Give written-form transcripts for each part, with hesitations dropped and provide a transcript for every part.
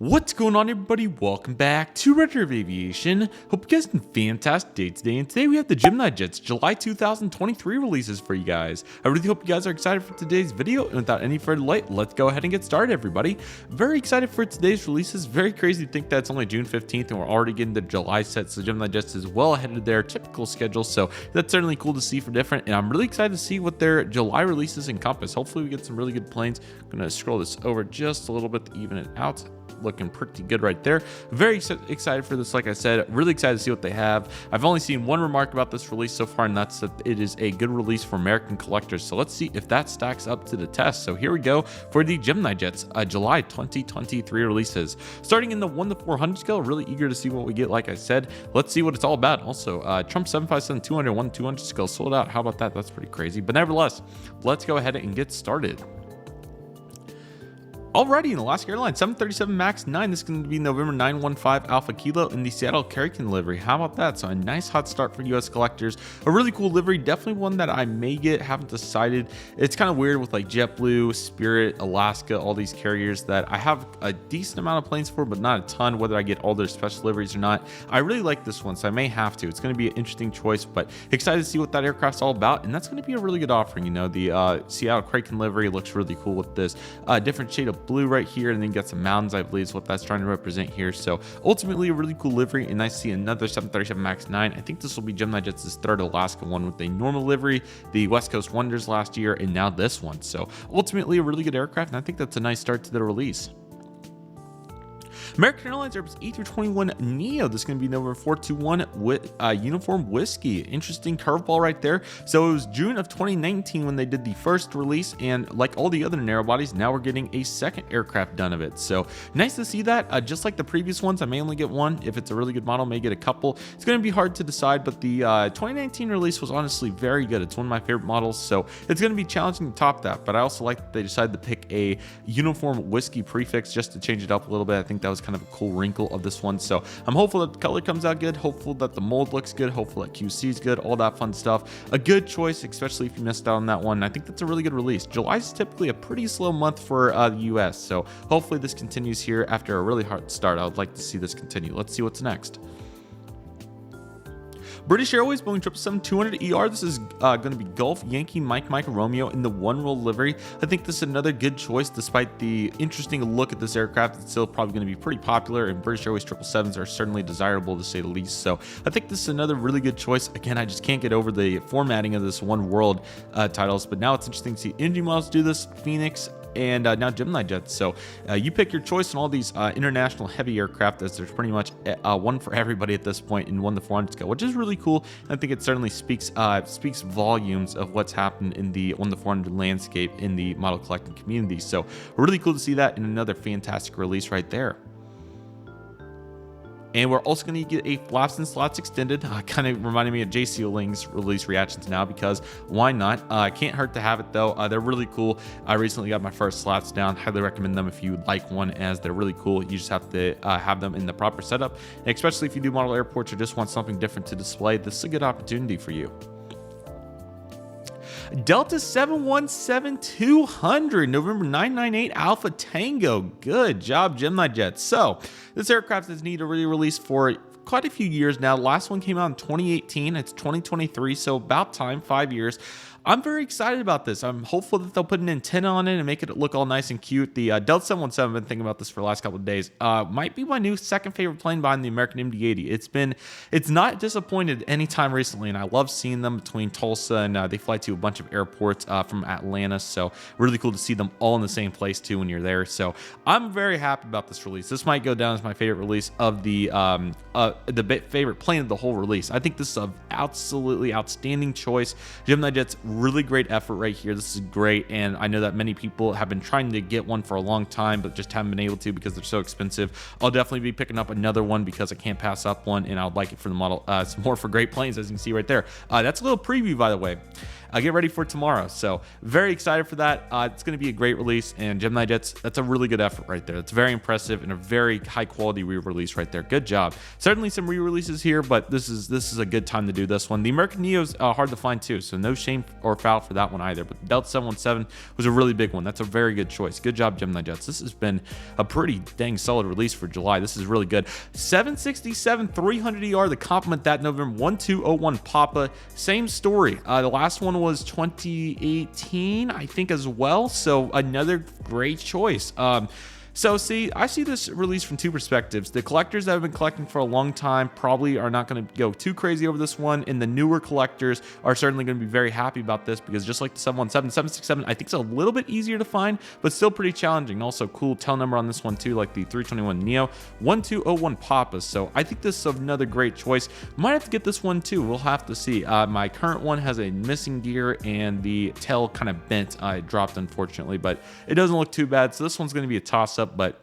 What's going on, everybody? Welcome back to Redriveraviation. Hope you guys had a fantastic day today. And today we have the GeminiJets July 2023 releases for you guys. I really hope you guys are excited for today's video. And without any further delay, let's go ahead and get started, everybody. Very excited for today's releases. Very crazy to think that it's only June 15th and we're already getting the July sets. So GeminiJets is well ahead of their typical schedule. So that's certainly cool to see for different. And I'm really excited to see what their July releases encompass. Hopefully we get some really good planes. I'm going to scroll this over just a little bit to even it out. Looking pretty good right there. Very excited for this. Like I said, really excited to see what they have. I've only seen one remark about this release so far, and that's that it is a good release for American collectors. So let's see if that stacks up to the test. So here we go for the GeminiJets July 2023 releases. Starting in the 1 to 400 scale, really eager to see what we get. Like I said, let's see what it's all about. Also, Trump 757-200 1 to 200 scale sold out. How about that? That's pretty crazy. But nevertheless, let's go ahead and get started. Alrighty, in Alaska Airlines 737 MAX 9, this is going to be November 915 Alpha Kilo in the Seattle Carrington livery. How about that? So a nice hot start for US collectors. A really cool livery, definitely one that I may get, haven't decided. It's kind of weird with like JetBlue, Spirit, Alaska, all these carriers that I have a decent amount of planes for, but not a ton, whether I get all their special liveries or not. I really like this one, so I may have to. It's going to be an interesting choice, but excited to see what that aircraft's all about, and that's going to be a really good offering. You know, the Seattle Carrington livery looks really cool with this different shade of blue right here, and then get some mountains, I believe is what that's trying to represent here. So ultimately a really cool livery, and I see another 737 MAX 9. I think this will be GeminiJets' third Alaska one with a normal livery, the West Coast Wonders last year, and now this one. So ultimately a really good aircraft, and I think that's a nice start to the release. American Airlines Airbus A321neo. This is going to be November 421 with Uniform Whiskey. Interesting curveball right there. So it was June of 2019 when they did the first release, and like all the other narrow bodies, now we're getting a second aircraft done of it. So nice to see that. Just like the previous ones, I may only get one. If it's a really good model, may get a couple. It's going to be hard to decide, but the 2019 release was honestly very good. It's one of my favorite models, so it's going to be challenging to top that. But I also like that they decided to pick a Uniform Whiskey prefix just to change it up a little bit. I think that was kind of a cool wrinkle of this one. So I'm hopeful that the color comes out good, hopeful that the mold looks good, hopeful that QC is good, all that fun stuff. A good choice, especially if you missed out on that one. I think that's a really good release. July is typically a pretty slow month for the US, so hopefully this continues here after a really hard start. I would like to see this continue. Let's see what's next. British Airways Boeing 777-200ER. This is going to be Golf Yankee Mike Romeo in the one-roll livery. I think this is another good choice. Despite the interesting look at this aircraft, it's still probably going to be pretty popular, and British Airways 777s are certainly desirable to say the least. So I think this is another really good choice. Again, I just can't get over the formatting of this one world titles, but now it's interesting to see NG models do this, Phoenix, and now GeminiJets. So you pick your choice on all these international heavy aircraft, as there's pretty much one for everybody at this point in 1 to 400 scale, which is really cool. I think it certainly speaks volumes of what's happened in the 1 to 400 landscape in the model collecting community. So really cool to see that, in another fantastic release right there. And we're also going to get a flaps and slots extended. Kind of reminding me of JC Ling's release reactions now, because why not? Can't hurt to have it though. They're really cool. I recently got my first slats down. Highly recommend them if you would like one, as they're really cool. You just have to have them in the proper setup. And especially if you do model airports or just want something different to display, this is a good opportunity for you. Delta 717-200, November 998 Alpha Tango. Good job, GeminiJets. So this aircraft has needed a re-release for quite a few years now. Last one came out in 2018. It's 2023, so about time, 5 years. I'm very excited about this. I'm hopeful that they'll put an antenna on it and make it look all nice and cute. The Delta 717, I've been thinking about this for the last couple of days, might be my new second favorite plane behind the American MD-80. It's not disappointed any time recently, and I love seeing them between Tulsa, and they fly to a bunch of airports from Atlanta, so really cool to see them all in the same place too when you're there. So I'm very happy about this release. This might go down as my favorite release of the favorite plane of the whole release. I think this is an absolutely outstanding choice. GeminiJets, really great effort right here. This is great, and I know that many people have been trying to get one for a long time but just haven't been able to because they're so expensive. I'll definitely be picking up another one because I can't pass up one, and I would like it for the model. It's more for great planes, as you can see right there. That's a little preview, by the way. get ready for tomorrow. So very excited for that. It's going to be a great release, and GeminiJets, that's a really good effort right there. It's very impressive and a very high quality re-release right there. Good job. Certainly some re-releases here, but this is a good time to do this one. The American Neo's hard to find too, so no shame or foul for that one either. But the Delta 717 was a really big one. That's a very good choice. Good job, GeminiJets. This has been a pretty dang solid release for July. This is really good. 767 300ER to complement that November 1201 Papa. Same story. The last one was 2018, I think, as well. So another great choice. So see, I see this release from two perspectives. The collectors that have been collecting for a long time probably are not going to go too crazy over this one, and the newer collectors are certainly going to be very happy about this, because just like the 717, 767, I think it's a little bit easier to find, but still pretty challenging. And also cool tail number on this one too, like the 321 Neo, 1201 Papa. So I think this is another great choice. Might have to get this one too. We'll have to see. My current one has a missing gear and the tail kind of bent. I dropped, unfortunately, but it doesn't look too bad. So this one's going to be a toss-up. But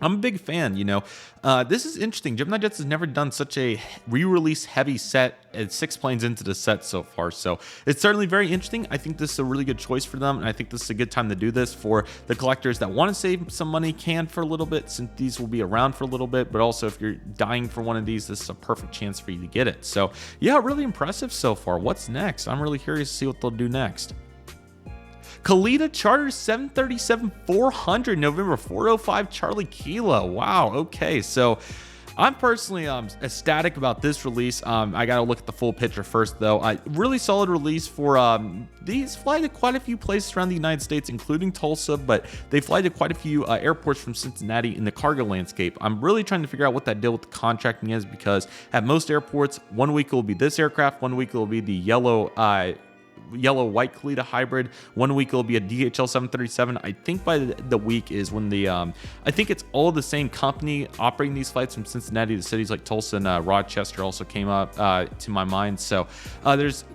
I'm a big fan, you know. This is interesting. GeminiJets has never done such a re-release heavy set at 6 planes into the set so far, so it's certainly very interesting. I think this is a really good choice for them, and I think this is a good time to do this for the collectors that want to save some money, can for a little bit, since these will be around for a little bit. But also, if you're dying for one of these, this is a perfect chance for you to get it. So yeah, really impressive so far. What's next? I'm really curious to see what they'll do next. Kalita Charter 737-400, November 405 Charlie Kilo. Wow, okay, so I'm personally ecstatic about this release. I got to look at the full picture first, though. Really solid release for these. Fly to quite a few places around the United States, including Tulsa, but they fly to quite a few airports from Cincinnati in the cargo landscape. I'm really trying to figure out what that deal with the contracting is, because at most airports, 1 week it will be this aircraft, 1 week it will be the yellow-white Kalita hybrid, 1 week it'll be a DHL 737. I think by the week is when the I think it's all the same company operating these flights from Cincinnati to cities like Tulsa and Rochester also came up to my mind. So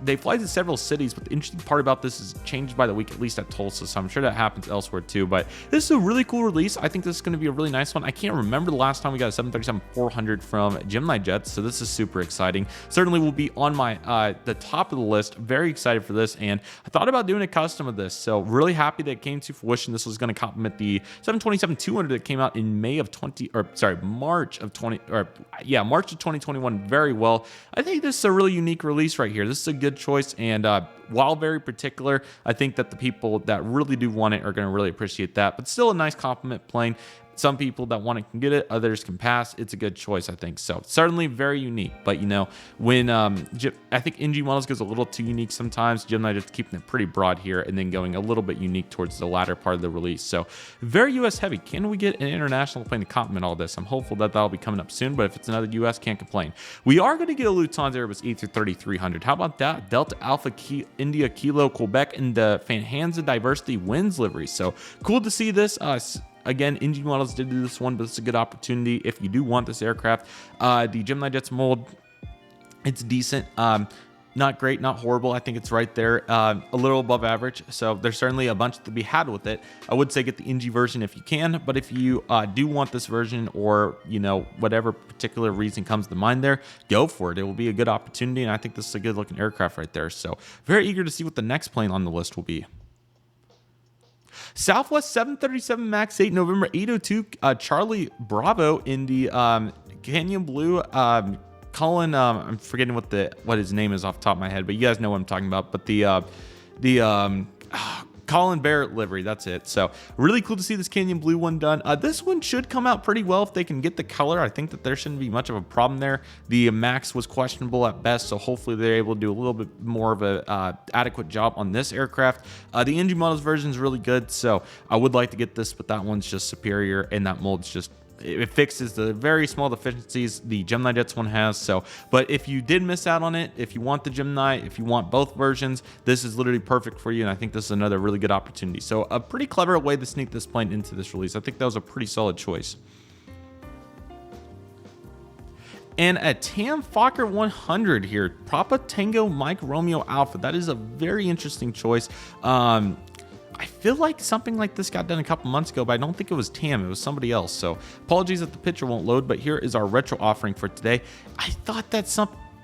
they fly to several cities, but the interesting part about this is changed by the week, at least at Tulsa, so I'm sure that happens elsewhere too. But this is a really cool release. I think this is going to be a really nice one. I can't remember the last time we got a 737-400 from GeminiJets, so this is super exciting. Certainly will be on my the top of the list. Very excited for this. And I thought about doing a custom of this, so really happy that it came to fruition. This was going to complement the 727-200 that came out in March of 2021 very well. I think this is a really unique release right here. This is a good choice, and while very particular, I think that the people that really do want it are going to really appreciate that. But still a nice compliment plane. Some people that want it can get it, others can pass. It's a good choice, I think. So certainly very unique. But you know, when I think NG models goes a little too unique sometimes, Gemini just keeping it pretty broad here and then going a little bit unique towards the latter part of the release. So very US heavy. Can we get an international plane to complement all this? I'm hopeful that that'll be coming up soon, but if it's another US, can't complain. We are going to get a Lufthansa Airbus A330-300. How about that? Delta Alpha India Kilo Quebec in the Fanhansa Diversity Winds livery. So cool to see this. Again, NG models did do this one, but it's a good opportunity if you do want this aircraft. The GeminiJets mold, it's decent. Not great, not horrible. I think it's right there, a little above average. So there's certainly a bunch to be had with it. I would say get the NG version if you can, but if you do want this version, or you know, whatever particular reason comes to mind there, go for it. It will be a good opportunity, and I think this is a good looking aircraft right there. So very eager to see what the next plane on the list will be. Southwest 737 MAX 8 November 802 Charlie Bravo in the Canyon Blue. Colin, I'm forgetting what his name is off the top of my head, but you guys know what I'm talking about. But the Colin Barrett livery, that's it. So really cool to see this Canyon Blue one done. This one should come out pretty well if they can get the color. I think that there shouldn't be much of a problem there. The Max was questionable at best, so hopefully they're able to do a little bit more of a adequate job on this aircraft. The NG models version is really good, so I would like to get this, but that one's just superior, and that mold's just, it fixes the very small deficiencies the GeminiJets one has. So, but if you did miss out on it, if you want the Gemini, if you want both versions, this is literally perfect for you, and I think this is another really good opportunity. So a pretty clever way to sneak this plane into this release. I think that was a pretty solid choice. And a TAM Fokker 100 here, Papa Tango Mike Romeo Alpha. That is a very interesting choice. I feel like something like this got done a couple months ago, but I don't think it was TAM. It was somebody else. So apologies that the picture won't load, but here is our retro offering for today. I thought that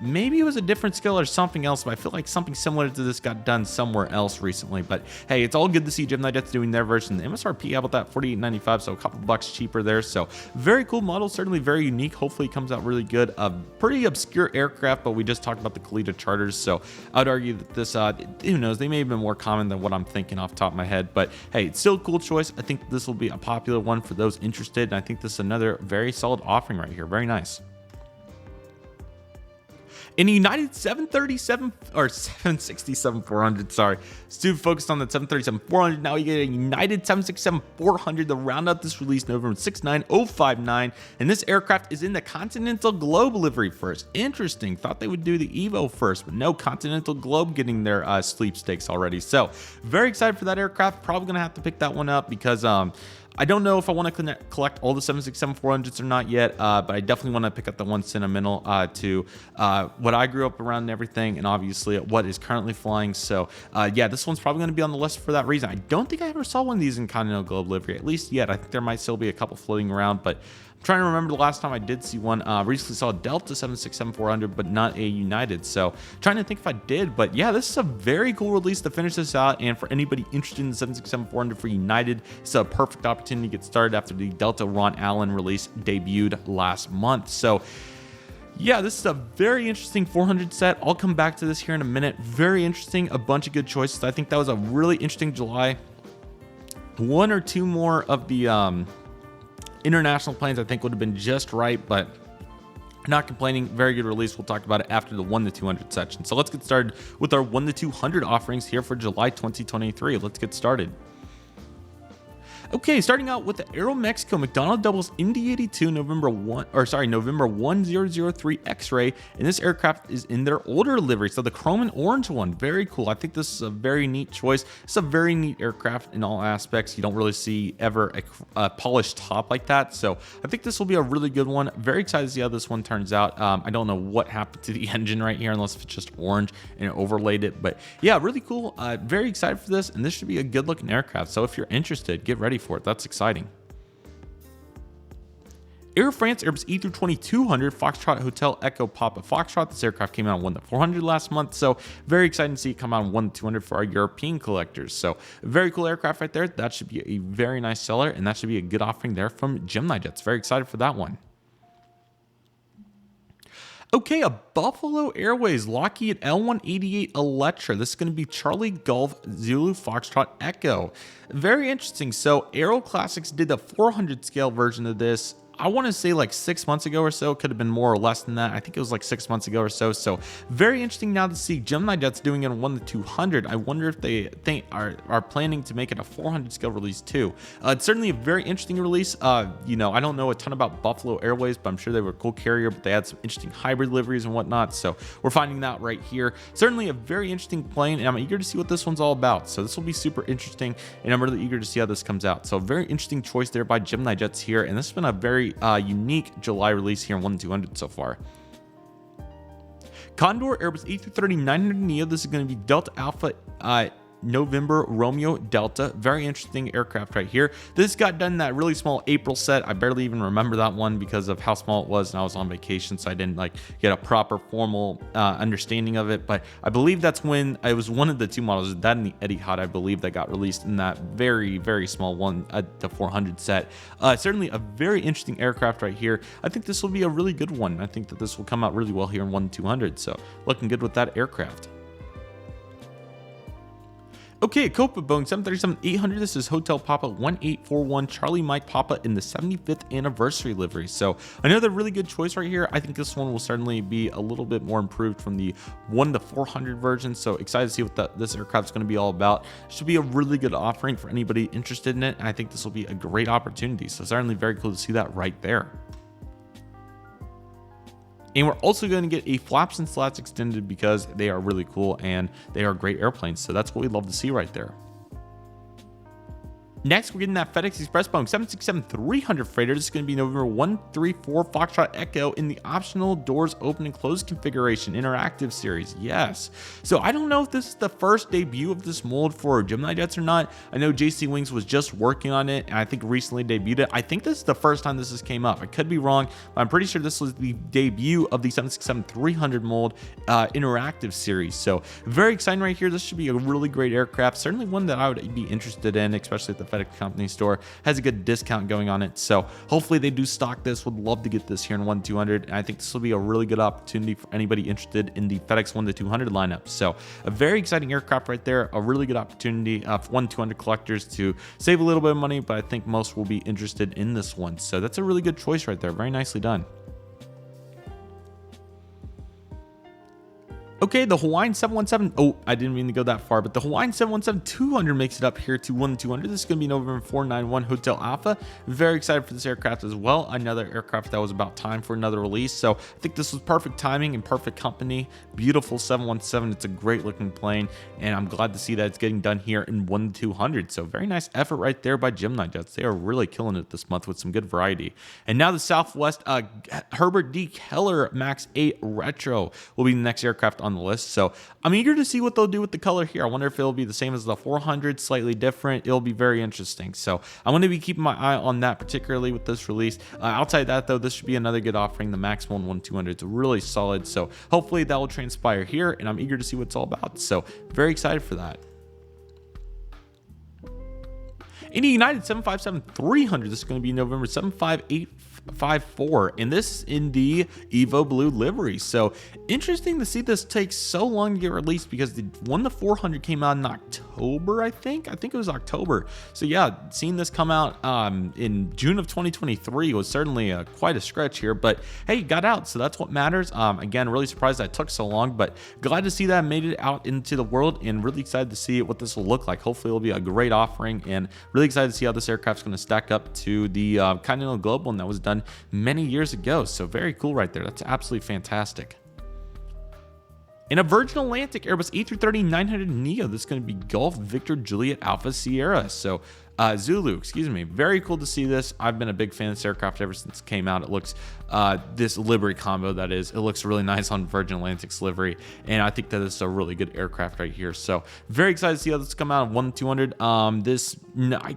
maybe it was a different skill or something else, but I feel like something similar to this got done somewhere else recently. But hey, it's all good to see GeminiJets doing their version. The MSRP, how about that? $48.95, so a couple bucks cheaper there. So very cool model, certainly very unique. Hopefully it comes out really good. A pretty obscure aircraft, but we just talked about the Kalita charters, so I would argue that this, who knows, they may have been more common than what I'm thinking off the top of my head. But hey, it's still a cool choice. I think this will be a popular one for those interested, and I think this is another very solid offering right here. Very nice. In a United 737 or 767-400, sorry, Stu focused on the 737-400. Now you get a United 767-400 to round out this release, November 69059, and this aircraft is in the Continental Globe livery first. Interesting. Thought they would do the Evo first, but no, Continental Globe getting their sweepstakes already. So very excited for that aircraft. Probably gonna have to pick that one up because I don't know if I want to collect all the 767-400s or not yet, but I definitely want to pick up the one sentimental to what I grew up around and everything, and obviously what is currently flying. So yeah, this one's probably going to be on the list for that reason. I don't think I ever saw one of these in Continental Globe livery, at least yet. I think there might still be a couple floating around, but I'm trying to remember the last time I did see one. Recently saw a Delta 767-400, but not a United. So trying to think if I did, but yeah, this is a very cool release to finish this out. And for anybody interested in the 767-400 for United, it's a perfect opportunity to get started after the Delta Ron Allen release debuted last month. So yeah, this is a very interesting 400 set. I'll come back to this here in a minute. Very interesting, a bunch of good choices. I think that was a really interesting July. One or two more of the international planes I think would have been just right, but not complaining. Very good release. We'll talk about it after the 1 to 200 section. So let's get started with our 1 to 200 offerings here for July 2023. Let's get started. Okay, starting out with the Aero Mexico McDonnell Doubles Indy 82 November 1003 X-Ray, and this aircraft is in their older livery, so the chrome and orange one. Very cool. I think this is a very neat choice. It's a very neat aircraft in all aspects. You don't really see ever a polished top like that, so I think this will be a really good one. Very excited to see how this one turns out. I don't know what happened to the engine right here, unless it's just orange and it overlaid it, but yeah, really cool. Very excited for this, and this should be a good looking aircraft, so if you're interested, get ready for it. That's exciting. Air France Airbus A320-200 Foxtrot Hotel Echo Papa Foxtrot. This aircraft came out on 1 to 400 last month, so very exciting to see it come out on 1 to 200 for our European collectors. So very cool aircraft right there. That should be a very nice seller, and that should be a good offering there from GeminiJets. Very excited for that one. Okay, a Buffalo Airways Lockheed L-188 Electra. This is going to be Charlie Golf Zulu Foxtrot Echo. Very interesting. So Aero Classics did the 400 scale version of this. I want to say like 6 months ago or so. Could have been more or less than that. I think it was like 6 months ago or so. So very interesting now to see GeminiJets doing it on 1 to 200. I wonder if they are planning to make it a 400 scale release too. It's certainly a very interesting release. You know, I don't know a ton about Buffalo Airways, but I'm sure they were a cool carrier, but they had some interesting hybrid liveries and whatnot. So we're finding that right here. Certainly a very interesting plane, and I'm eager to see what this one's all about. So this will be super interesting, and I'm really eager to see how this comes out. So very interesting choice there by GeminiJets here, and this has been a very unique July release here in 1 to 200 so far. Condor Airbus A330-900 Neo. This is going to be Delta Alpha November Romeo Delta. Very interesting aircraft right here. This got done in that really small April set. I barely even remember that one because of how small it was, and I was on vacation, so I didn't like get a proper formal understanding of it. But I believe that's when it was one of the two models, that and the Etihad, I believe, that got released in that very small one, the 400 set. Certainly a very interesting aircraft right here. I think this will be a really good one. I think that this will come out really well here in 1 to 200. So looking good with that aircraft. Okay, Copa Boeing 737-800. This is Hotel Papa 1841 Charlie Mike Papa in the 75th anniversary livery. So another really good choice right here. I think this one will certainly be a little bit more improved from the 1 to 400 version. So excited to see what this aircraft is going to be all about. Should be a really good offering for anybody interested in it. And I think this will be a great opportunity. So certainly very cool to see that right there. And we're also going to get a flaps and slats extended because they are really cool and they are great airplanes. So that's what we love to see right there. Next, we're getting that FedEx Express Boeing 767-300 freighter. This is going to be November 134 Foxtrot Echo in the optional doors open and close configuration interactive series. Yes. So I don't know if this is the first debut of this mold for Gemini Jets or not. I know JC Wings was just working on it, and I think recently debuted it. I think this is the first time this has came up. I could be wrong, but I'm pretty sure this was the debut of the 767-300 mold interactive series. So very exciting right here. This should be a really great aircraft. Certainly one that I would be interested in, especially at the FedEx Company store. Has a good discount going on it, so hopefully they do stock this. Would love to get this here in 1-200, and I think this will be a really good opportunity for anybody interested in the FedEx 1-200 lineup. So a very exciting aircraft right there, a really good opportunity for 1-200 collectors to save a little bit of money, but I think most will be interested in this one. So that's a really good choice right there. Very nicely done. Okay, the Hawaiian 717, oh, I didn't mean to go that far, but the Hawaiian 717-200 makes it up here to 1-200. This is going to be November 491 Hotel Alpha. Very excited for this aircraft as well. Another aircraft that was about time for another release. So I think this was perfect timing and perfect company. Beautiful 717. It's a great looking plane, and I'm glad to see that it's getting done here in 1-200. So very nice effort right there by Gemini Jets. They are really killing it this month with some good variety. And now the Southwest Herbert D. Keller Max 8 Retro will be the next aircraft on the list. So I'm eager to see what they'll do with the color here. I wonder if it'll be the same as the 400, slightly different. It'll be very interesting. So I'm going to be keeping my eye on that, particularly with this release. Outside that though, this should be another good offering. The Max 1-200, it's really solid. So hopefully that will transpire here, and I'm eager to see what it's all about. So very excited for that. In the United 757-300, this is going to be November 75854, and this is in the Evo Blue livery. So interesting to see this take so long to get released, because the 1-400 came out in October, I think it was October. So yeah, seeing this come out in June of 2023 was certainly quite a stretch here, but hey, it got out, so that's what matters. Again, really surprised that it took so long, but glad to see that I made it out into the world, and really excited to see what this will look like. Hopefully it'll be a great offering, and really excited to see how this aircraft's going to stack up to the Continental Global one that was done many years ago. So very cool right there. That's absolutely fantastic. In a Virgin Atlantic Airbus A330-900 Neo, this is going to be Golf Victor Juliet Alpha Sierra. So Zulu, excuse me. Very cool to see this. I've been a big fan of this aircraft ever since it came out. It looks, this livery combo that is, it looks really nice on Virgin Atlantic's livery, and I think that it's a really good aircraft right here. So very excited to see how this come out of 1-200. I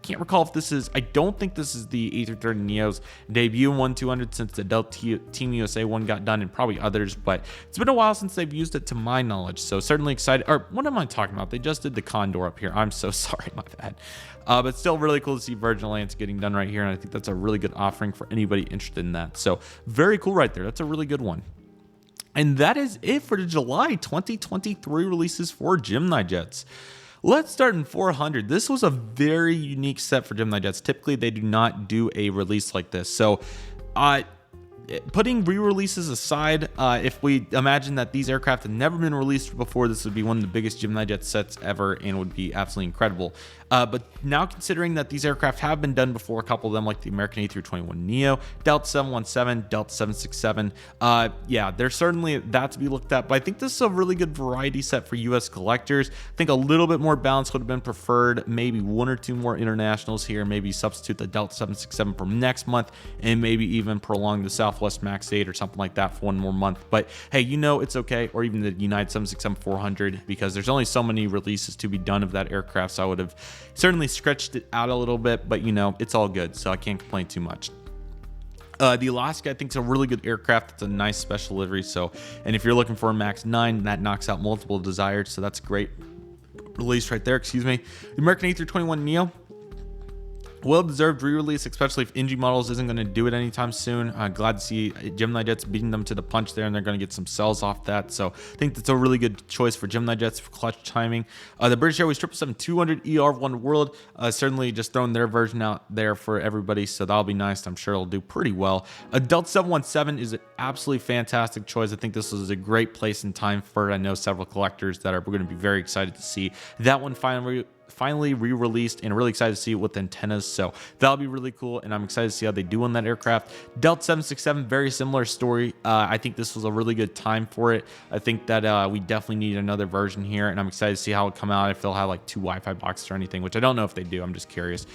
can't recall if this is, I don't think this is the A330 Neo's debut in 1-200 since the Delta Team USA one got done, and probably others, but it's been a while since they've used it to my knowledge. So certainly excited. Or what am I talking about? They just did the Condor up here. I'm so sorry, my bad. But still really cool to see Virgin Atlantic getting done right here, and I think that's a really good offering for anybody interested in that. So very cool right there. That's a really good one. And that is it for the July 2023 releases for Gemini Jets. Let's start in 400. This was a very unique set for Gemini Jets. Typically, they do not do a release like this. So, putting re-releases aside, if we imagine that these aircraft had never been released before, this would be one of the biggest Gemini Jet sets ever and would be absolutely incredible. But now considering that these aircraft have been done before, a couple of them like the American A321 Neo, Delta 717, Delta 767, yeah, there's certainly that to be looked at, but I think this is a really good variety set for US collectors. I think a little bit more balance would have been preferred, maybe one or two more internationals here, maybe substitute the Delta 767 from next month, and maybe even prolong the Southwest Max 8 or something like that for one more month. But hey, you know, it's okay, or even the United 767-400, because there's only so many releases to be done of that aircraft, so I would have certainly stretched it out a little bit, but you know, it's all good, so I can't complain too much. The Alaska, I think, is a really good aircraft. It's a nice special livery. So, and if you're looking for a Max 9, that knocks out multiple desired. So that's a great release right there. Excuse me. The American A321 Neo, well-deserved re-release, especially if NG Models isn't going to do it anytime soon. Glad to see Gemini Jets beating them to the punch there, and they're going to get some sales off that. So I think that's a really good choice for Gemini Jets for clutch timing. The British Airways 777-200 ER1 World, certainly just throwing their version out there for everybody, so that'll be nice. I'm sure it'll do pretty well. Delta 717 is an absolutely fantastic choice. I think this is a great place and time for it. I know several collectors that are going to be very excited to see that one finally finally re-released, and really excited to see it with antennas. So that'll be really cool, and I'm excited to see how they do on that aircraft. Delta 767, very similar story. I think this was a really good time for it. I think that we definitely need another version here, and I'm excited to see how it come out. If they'll have like 2 Wi-Fi boxes or anything, which I don't know if they do. I'm just curious.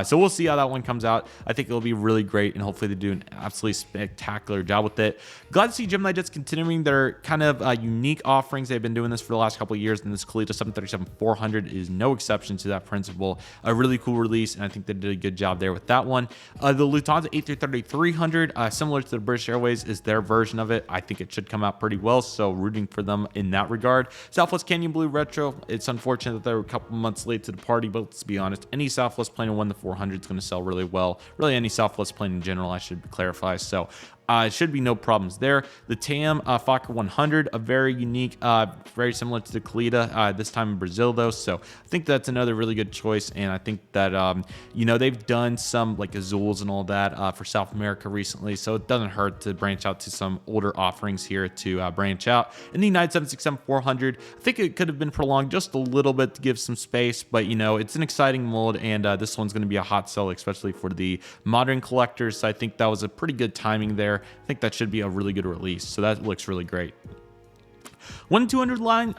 So we'll see how that one comes out. I think it'll be really great, and hopefully they do an absolutely spectacular job with it. Glad to see GeminiJets continuing their kind of unique offerings. They've been doing this for the last couple of years, and this Kalita 737-400 is no exception to that principle. A really cool release, and I think they did a good job there with that one. The Lufthansa A330-300, similar to the British Airways, is their version of it. I think it should come out pretty well, so rooting for them in that regard. Southwest Canyon Blue Retro, it's unfortunate that they were a couple months late to the party, but let's be honest, any Southwest plane in 1-400 is going to sell really well. Really, any Southwest plane in general, I should clarify. So it should be no problems there. The TAM Fokker 100, a very unique, very similar to the Kalita, this time in Brazil though. So I think that's another really good choice. And I think that, you know, they've done some like Azules and all that for South America recently. So it doesn't hurt to branch out to some older offerings here to branch out. And the United 767-400, I think it could have been prolonged just a little bit to give some space, but you know, it's an exciting mold, and this one's going to be a hot sell, especially for the modern collectors. So I think that was a pretty good timing there. I think that should be a really good release. So that looks really great. 1-200 line,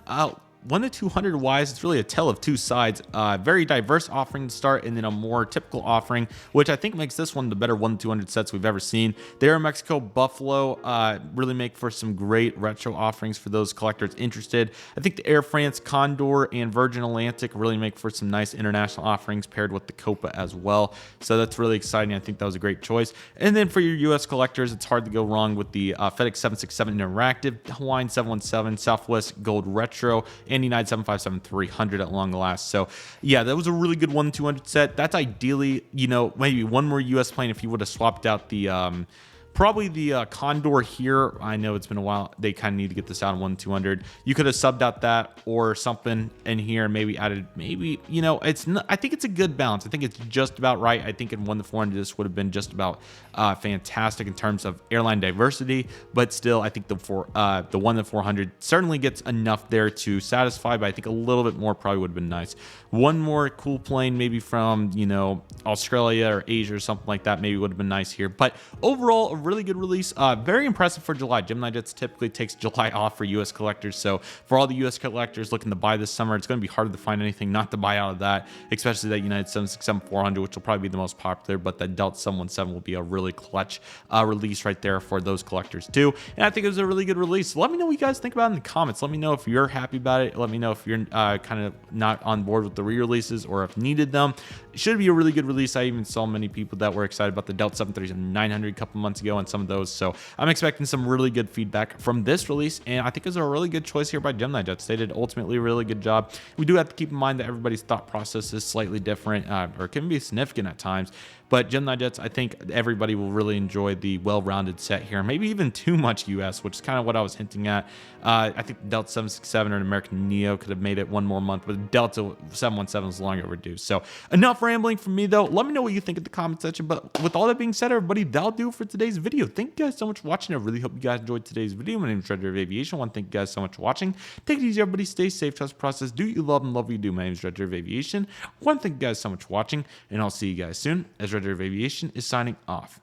1-200 wise, it's really a tale of two sides. Very diverse offering to start, and then a more typical offering, which I think makes this one the better 1-200 sets we've ever seen. The Air Mexico Buffalo really make for some great retro offerings for those collectors interested. I think the Air France Condor and Virgin Atlantic really make for some nice international offerings paired with the Copa as well. So that's really exciting. I think that was a great choice. And then for your US collectors, it's hard to go wrong with the FedEx 767 Interactive, Hawaiian 717, Southwest Gold Retro, and United 757-300 at long last. So yeah, that was a really good 1-200 set. That's ideally, you know, maybe one more US plane if you would have swapped out the probably the Condor here. I know it's been a while. They kind of need to get this out in 1-200. You could have subbed out that or something in here and maybe added, maybe, you know, it's not, I think it's a good balance. I think it's just about right. I think in 1-400 this would have been just about fantastic in terms of airline diversity, but still I think the 1-400 certainly gets enough there to satisfy, but I think a little bit more probably would have been nice. One more cool plane maybe from, you know, Australia or Asia or something like that maybe would have been nice here. But overall, a really good release. Very impressive for July. GeminiJets typically takes July off for US collectors, so for all the US collectors looking to buy this summer, it's going to be harder to find anything not to buy out of that, especially that United 767-400, which will probably be the most popular, but the Delta 717 will be a really clutch release right there for those collectors too. And I think it was a really good release. Let me know what you guys think about it in the comments. Let me know if you're happy about it. Let me know if you're kind of not on board with the re-releases or if needed them. It should be a really good release. I even saw many people that were excited about the Delta 737-900 a couple months ago and some of those, so I'm expecting some really good feedback from this release, and I think it was a really good choice here by GeminiJets. They did ultimately a really good job. We do have to keep in mind that everybody's thought process is slightly different, or can be significant at times, but GeminiJets, I think everybody will really enjoy the well-rounded set here, maybe even too much US, which is kind of what I was hinting at. I think the Delta 767 or an American Neo could have made it one more month, but the Delta 717 is long overdue. So enough rambling from me though. Let me know what you think in the comment section, but with all that being said, everybody, that'll do it for today's video. Thank you guys so much for watching. I really hope you guys enjoyed today's video. My name is Redriveraviation. I want to thank you guys so much for watching. Take it easy, everybody. Stay safe, trust the process. Do what you love and love what you do. My name is Redriveraviation. I want to thank you guys so much for watching, and I'll see you guys soon as Redriveraviation is signing off.